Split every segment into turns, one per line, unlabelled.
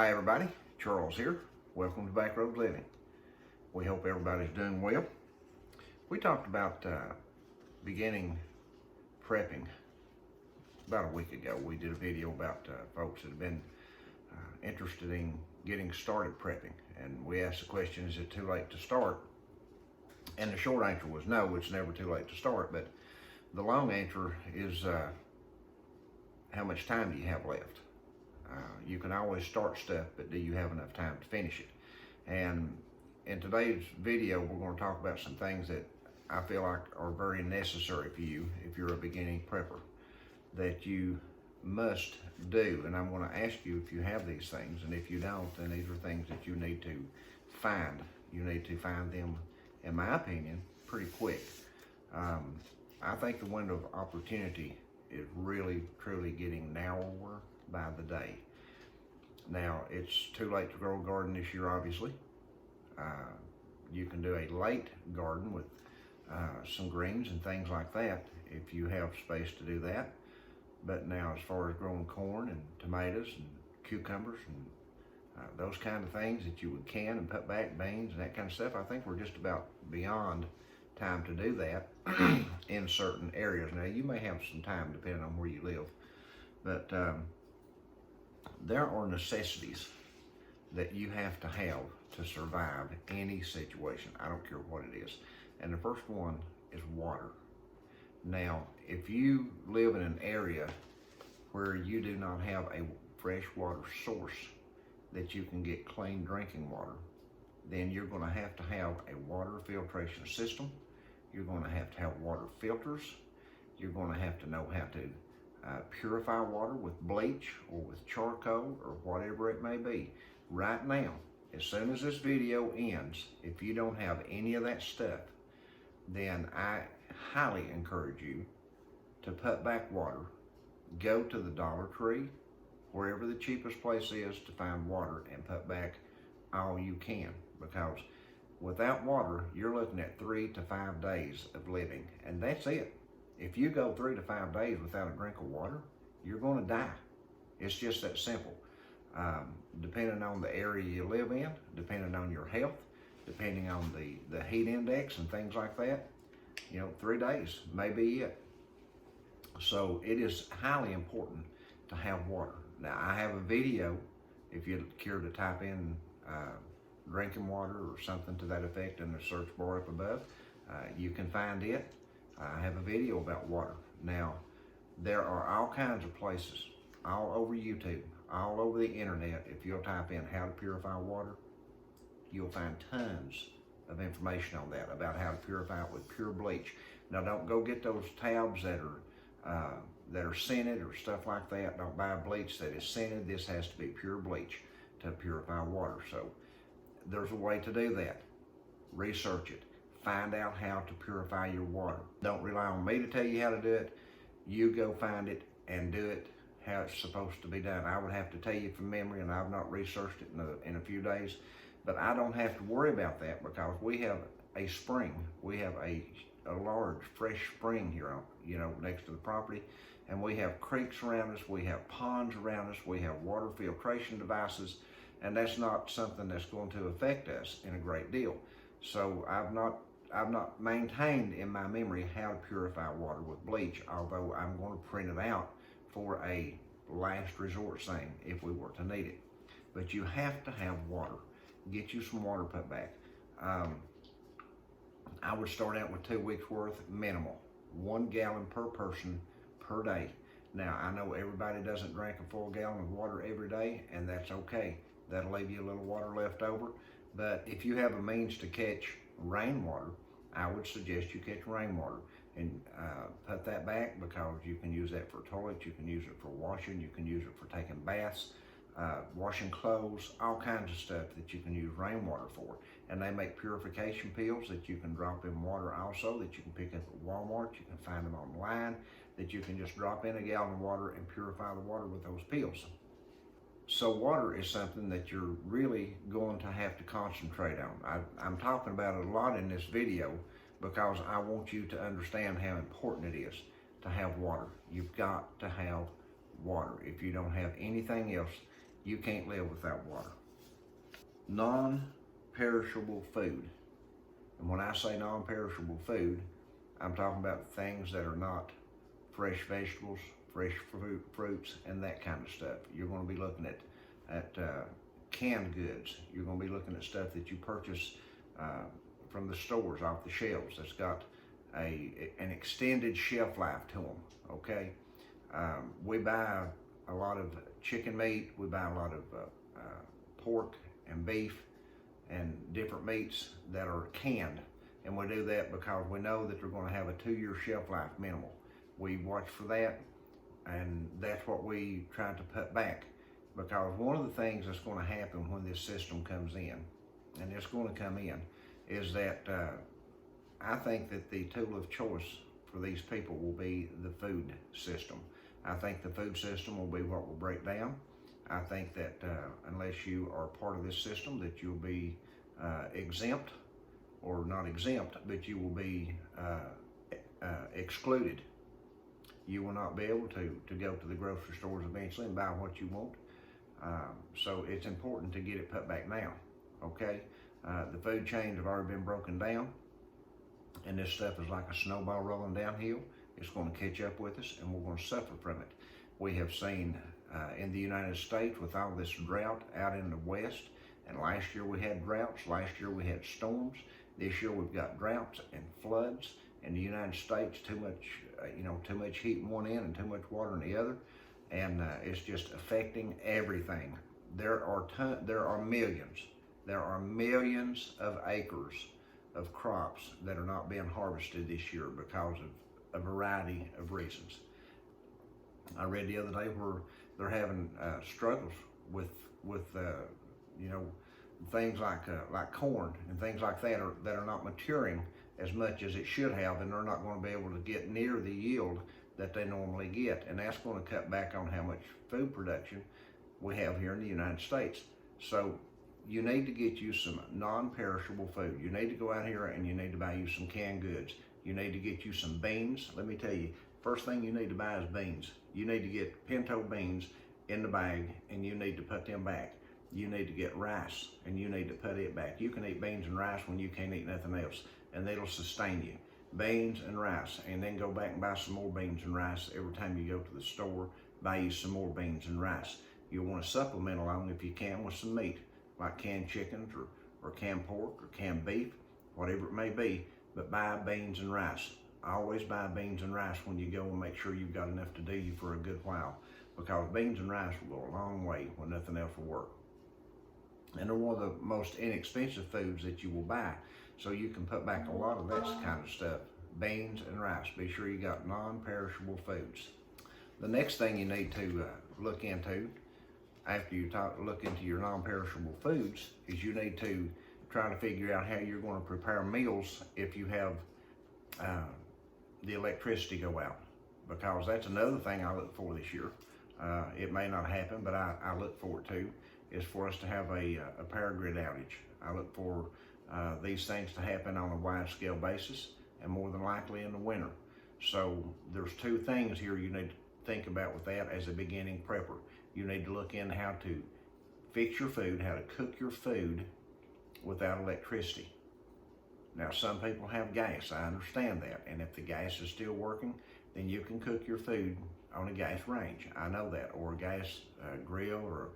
Hi everybody, Charles here. Welcome to Backroad Living. We hope everybody's doing well. We talked about beginning prepping about a week ago. We did a video about folks that have been interested in getting started prepping. And we asked the question, is it too late to start? And the short answer was no, it's never too late to start. But the long answer is how much time do you have left? You can always start stuff, but do you have enough time to finish it? And in today's video, we're going to talk about some things that I feel like are very necessary for you if you're a beginning prepper, that you must do. And I'm going to ask you if you have these things, and if you don't, then these are things that you need to find. You need to find them, in my opinion, pretty quick. I think the window of opportunity is really, truly getting narrower by the day. Now, it's too late to grow a garden this year, obviously. You can do a late garden with some greens and things like that if you have space to do that. But now, as far as growing corn and tomatoes and cucumbers and those kind of things that you would can and put back, beans and that kind of stuff, I think we're just about beyond time to do that in certain areas. Now, you may have some time depending on where you live, but there are necessities that you have to survive any situation. I don't care what it is. And the first one is water. Now, if you live in an area where you do not have a fresh water source that you can get clean drinking water, then you're going to have a water filtration system. You're going to have water filters. You're going to have to know how to purify water with bleach or with charcoal or whatever it may be. Right now, as soon as this video ends, if you don't have any of that stuff, then I highly encourage you to put back water. Go to the Dollar Tree, wherever the cheapest place is to find water, and put back all you can, because without water, you're looking at 3 to 5 days of living, and that's it. If you go 3 to 5 days without a drink of water, you're going to die. It's just that simple. Depending on the area you live in, depending on your health, depending on the heat index and things like that, 3 days may be it. So it is highly important to have water. Now, I have a video, if you care to type in drinking water or something to that effect in the search bar up above, you can find it. I have a video about water. Now, there are all kinds of places all over YouTube, all over the internet. If you'll type in how to purify water, you'll find tons of information on that, about how to purify it with pure bleach. Now, don't go get those tabs that are scented or stuff like that. Don't buy bleach that is scented. This has to be pure bleach to purify water. So there's a way to do that. Research it. Find out how to purify your water. Don't rely on me to tell you how to do it. You go find it and do it how it's supposed to be done. I would have to tell you from memory, and I've not researched it in a few days, but I don't have to worry about that because we have a spring. We have a large fresh spring here, next to the property, and we have creeks around us. We have ponds around us. We have water filtration devices, and that's not something that's going to affect us in a great deal. So I've not maintained in my memory how to purify water with bleach, although I'm going to print it out for a last resort thing if we were to need it. But you have to have water. Get you some water put back. I would start out with 2 weeks worth minimal, 1 gallon per person per day. Now, I know everybody doesn't drink a full gallon of water every day, and that's okay. That'll leave you a little water left over. But if you have a means to catch rainwater, I would suggest you catch rainwater and put that back, because you can use that for toilets, you can use it for washing, you can use it for taking baths, washing clothes, all kinds of stuff that you can use rainwater for. And they make purification pills that you can drop in water also, that you can pick up at Walmart. You can find them online, that you can just drop in a gallon of water and purify the water with those pills. So water is something that you're really going to have to concentrate on. I'm talking about it a lot in this video because I want you to understand how important it is to have water. You've got to have water. If you don't have anything else, You can't live without water. Non-perishable food. And when I say non-perishable food, I'm talking about things that are not fresh vegetables, fresh fruits, and that kind of stuff. You're going to be looking at canned goods. You're going to be looking at stuff that you purchase from the stores off the shelves that's got an extended shelf life to them, okay? We buy a lot of chicken meat, we buy a lot of pork and beef and different meats that are canned, and we do that because we know that they're going to have a 2-year shelf life minimal. We watch for that, and that's what we try to put back, because one of the things that's going to happen when this system comes in, and it's going to come in, is that I think that the tool of choice for these people will be the food system. I think the food system will be what will break down. I think that unless you are part of this system, that you'll be exempt, or not exempt, but you will be excluded. You will not be able to go to the grocery stores eventually and buy what you want. So it's important to get it put back now, okay? The food chains have already been broken down, and this stuff is like a snowball rolling downhill. It's going to catch up with us, and we're going to suffer from it. We have seen in the United States with all this drought out in the West, and last year we had droughts, last year we had storms. This year we've got droughts and floods in the United States, too much heat in one end and too much water in the other, and it's just affecting everything. There are millions of acres of crops that are not being harvested this year because of a variety of reasons. I read the other day where they're having struggles with things like corn and things like that are not maturing as much as it should have, and they're not going to be able to get near the yield that they normally get, and that's going to cut back on how much food production we have here in the United States. So you need to get you some non-perishable food. You need to go out here and you need to buy you some canned goods. You need to get you some beans. Let me tell you, first thing you need to buy is beans. You need to get pinto beans in the bag, and you need to put them back. You need to get rice, and you need to put it back. You can eat beans and rice when you can't eat nothing else, and it'll sustain you. Beans and rice, and then go back and buy some more beans and rice every time you go to the store. Buy you some more beans and rice. You'll want to supplement along, if you can, with some meat, like canned chickens or canned pork or canned beef, whatever it may be, but buy beans and rice. Always buy beans and rice when you go, and make sure you've got enough to do you for a good while, because beans and rice will go a long way when nothing else will work. And they're one of the most inexpensive foods that you will buy, so you can put back a lot of that kind of stuff. Beans and rice. Be sure you got non-perishable foods. The next thing you need to look into after you look into your non-perishable foods is you need to try to figure out how you're going to prepare meals if you have the electricity go out, because that's another thing I look for this year. It may not happen, but I look for it too, is for us to have a power grid outage. I look for these things to happen on a wide scale basis, and more than likely in the winter. So there's two things here you need to think about with that as a beginning prepper. You need to look in how to fix your food, how to cook your food without electricity. Now, some people have gas, I understand that, and if the gas is still working, then you can cook your food on a gas range. I know that, or a gas grill, or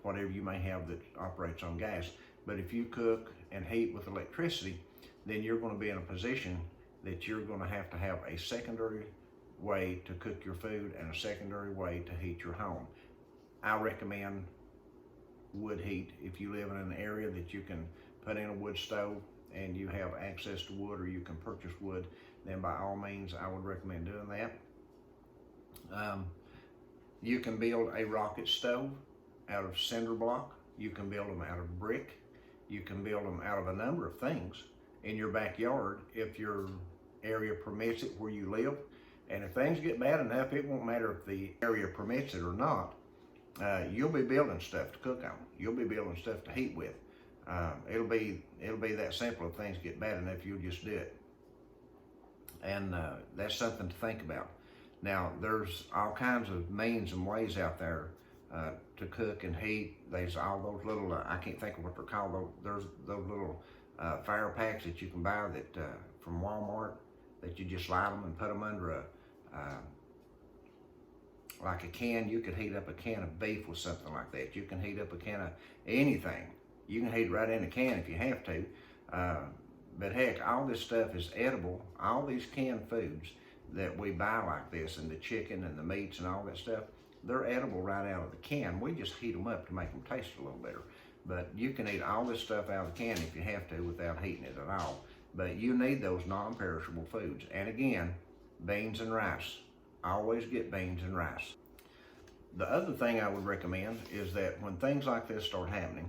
whatever you may have that operates on gas. But if you cook and heat with electricity, then you're going to be in a position that you're going to have a secondary way to cook your food and a secondary way to heat your home. I recommend wood heat. If you live in an area that you can put in a wood stove and you have access to wood, or you can purchase wood, then by all means I would recommend doing that. You can build a rocket stove out of cinder block. You can build them out of brick. You can build them out of a number of things in your backyard if your area permits it where you live. And if things get bad enough, it won't matter if the area permits it or not. You'll be building stuff to cook on. You'll be building stuff to heat with. It'll be that simple. If things get bad enough, you'll just do it. And that's something to think about. Now, there's all kinds of means and ways out there to cook and heat. There's all those little, I can't think of what they're called, there's those little fire packs that you can buy that from Walmart, that you just slide them and put them under like a can. You could heat up a can of beef with something like that. You can heat up a can of anything. You can heat it right in a can if you have to. But heck, all this stuff is edible. All these canned foods that we buy like this, and the chicken and the meats and all that stuff, they're edible right out of the can. We just heat them up to make them taste a little better. But you can eat all this stuff out of the can if you have to without heating it at all. But you need those non-perishable foods. And again, beans and rice. Always get beans and rice. The other thing I would recommend is that when things like this start happening,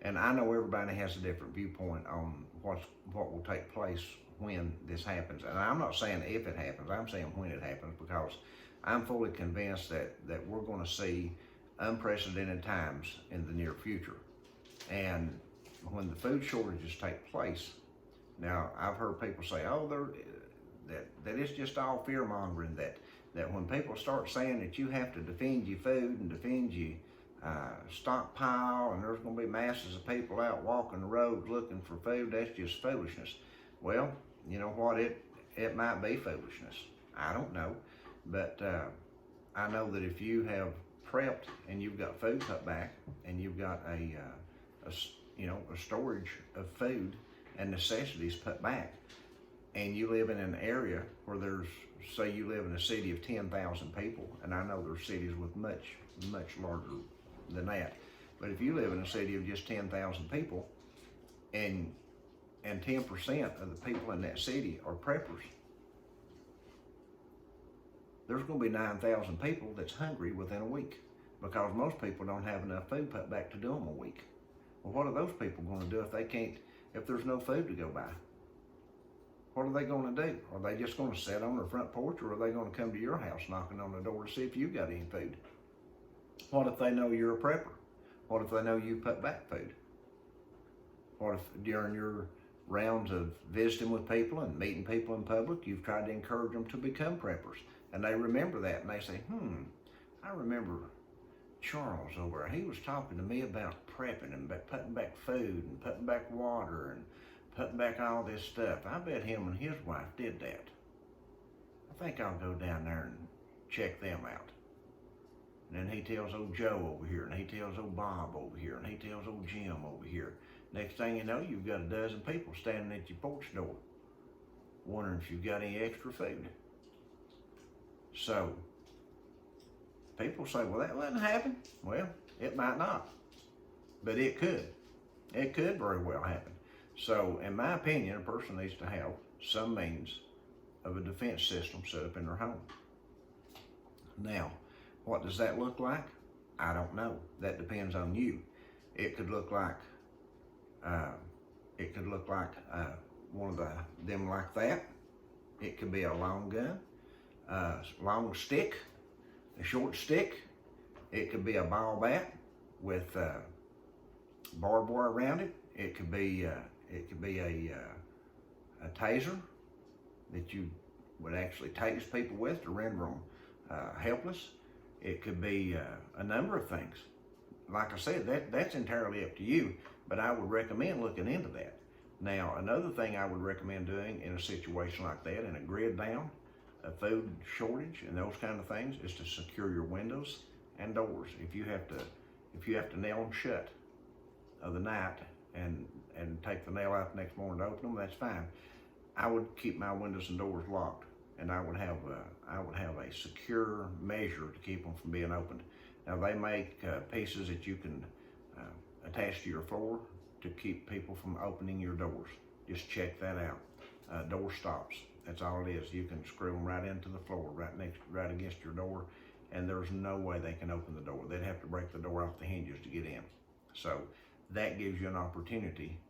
and I know everybody has a different viewpoint on what will take place when this happens. And I'm not saying if it happens, I'm saying when it happens, because I'm fully convinced that we're going to see unprecedented times in the near future. And when the food shortages take place, now I've heard people say, oh, that it's just all fear mongering, that when people start saying that you have to defend your food and defend your stockpile, and there's going to be masses of people out walking the roads looking for food, that's just foolishness. Well, you know what, it might be foolishness. I don't know. But I know that if you have prepped and you've got food cut back, and you've got a storage of food and necessities put back, and you live in an area where there's, say you live in a city of 10,000 people, and I know there's cities with much larger than that, but if you live in a city of just 10,000 people, and 10% of the people in that city are preppers, there's going to be 9,000 people that's hungry within a week, because most people don't have enough food put back to do them a week. Well, what are those people going to do if there's no food to go by? What are they going to do? Are they just going to sit on their front porch, or are they going to come to your house knocking on the door to see if you've got any food? What if they know you're a prepper? What if they know you put back food? What if during your rounds of visiting with people and meeting people in public, you've tried to encourage them to become preppers, and they remember that, and they say, I remember Charles over there, he was talking to me about prepping and putting back food and putting back water and putting back all this stuff. I bet him and his wife did that. I think I'll go down there and check them out. And then he tells old Joe over here, and he tells old Bob over here, and he tells old Jim over here. Next thing you know, you've got a dozen people standing at your porch door wondering if you've got any extra food. So, people say, well, that wouldn't happen. Well, it might not, but it could. It could very well happen. So, in my opinion, a person needs to have some means of a defense system set up in their home. Now, what does that look like? I don't know. That depends on you. It could look like one of them like that. It could be a long gun, long stick, a short stick. It could be a ball bat with barbed wire around it. It could be a taser that you would actually tase people with to render them helpless. It could be a number of things. Like I said, that's entirely up to you, but I would recommend looking into that. Now, another thing I would recommend doing in a situation like that, in a grid down, a food shortage and those kind of things, is to secure your windows and doors. If you have to nail them shut of the night and take the nail out the next morning to open them, that's fine. I would keep my windows and doors locked, and I would have a secure measure to keep them from being opened. Now, they make pieces that you can attach to your floor to keep people from opening your doors. Just check that out. Door stops. That's all it is. You can screw them right into the floor, right against your door, and there's no way they can open the door. They'd have to break the door off the hinges to get in. So that gives you an opportunity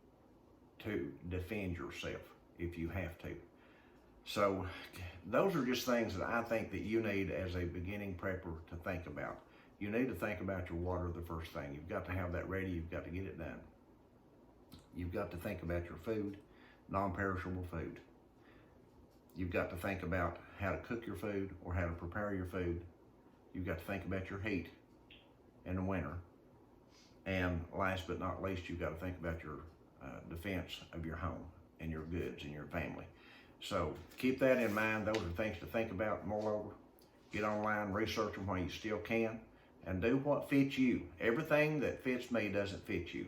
to defend yourself if you have to. So those are just things that I think that you need as a beginning prepper to think about. You need to think about your water the first thing. You've got to have that ready. You've got to get it done. You've got to think about your food, non-perishable food. You've got to think about how to cook your food or how to prepare your food. You've got to think about your heat. in the winter. And last but not least, you've got to think about your defense of your home and your goods and your family. So keep that in mind. Those are things to think about. Moreover, get online, research them while you still can, and do what fits you. Everything that fits me doesn't fit you.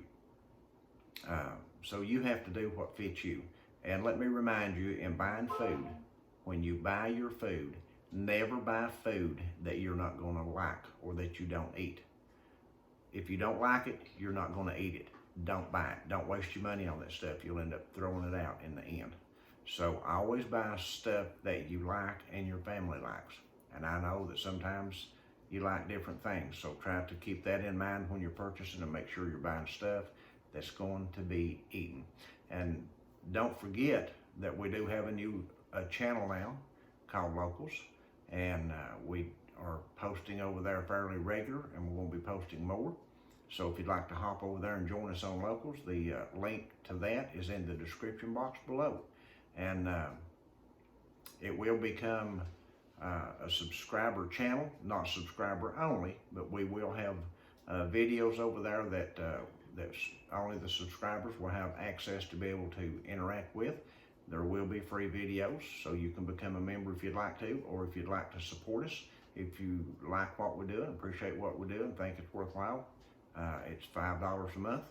So you have to do what fits you. And let me remind you, in buying food, when you buy your food, never buy food that you're not going to like or that you don't eat. If you don't like it, you're not going to eat it. Don't buy it. Don't waste your money on that stuff. You'll end up throwing it out in the end. So always buy stuff that you like and your family likes. And I know that sometimes you like different things. So try to keep that in mind when you're purchasing and make sure you're buying stuff that's going to be eaten. And don't forget that we do have a new channel now called Locals. And we are posting over there fairly regular, and we're going to be posting more. So if you'd like to hop over there and join us on Locals, the link to that is in the description box below. And it will become a subscriber channel, not subscriber only, but we will have videos over there that's only the subscribers will have access to be able to interact with. There will be free videos, so you can become a member if you'd like to, or if you'd like to support us. If you like what we're doing, appreciate what we're doing, think it's worthwhile, it's $5 a month.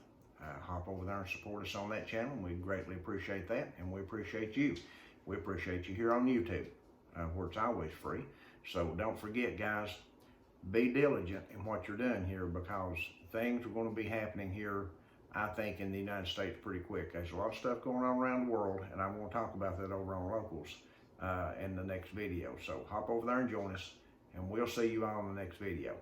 Hop over there and support us on that channel. We greatly appreciate that, and we appreciate you. We appreciate you here on YouTube, where it's always free. So don't forget, guys, be diligent in what you're doing here, because things are going to be happening here, I think, in the United States pretty quick. There's a lot of stuff going on around the world, and I'm going to talk about that over on Locals in the next video. So hop over there and join us, and we'll see you all in the next video.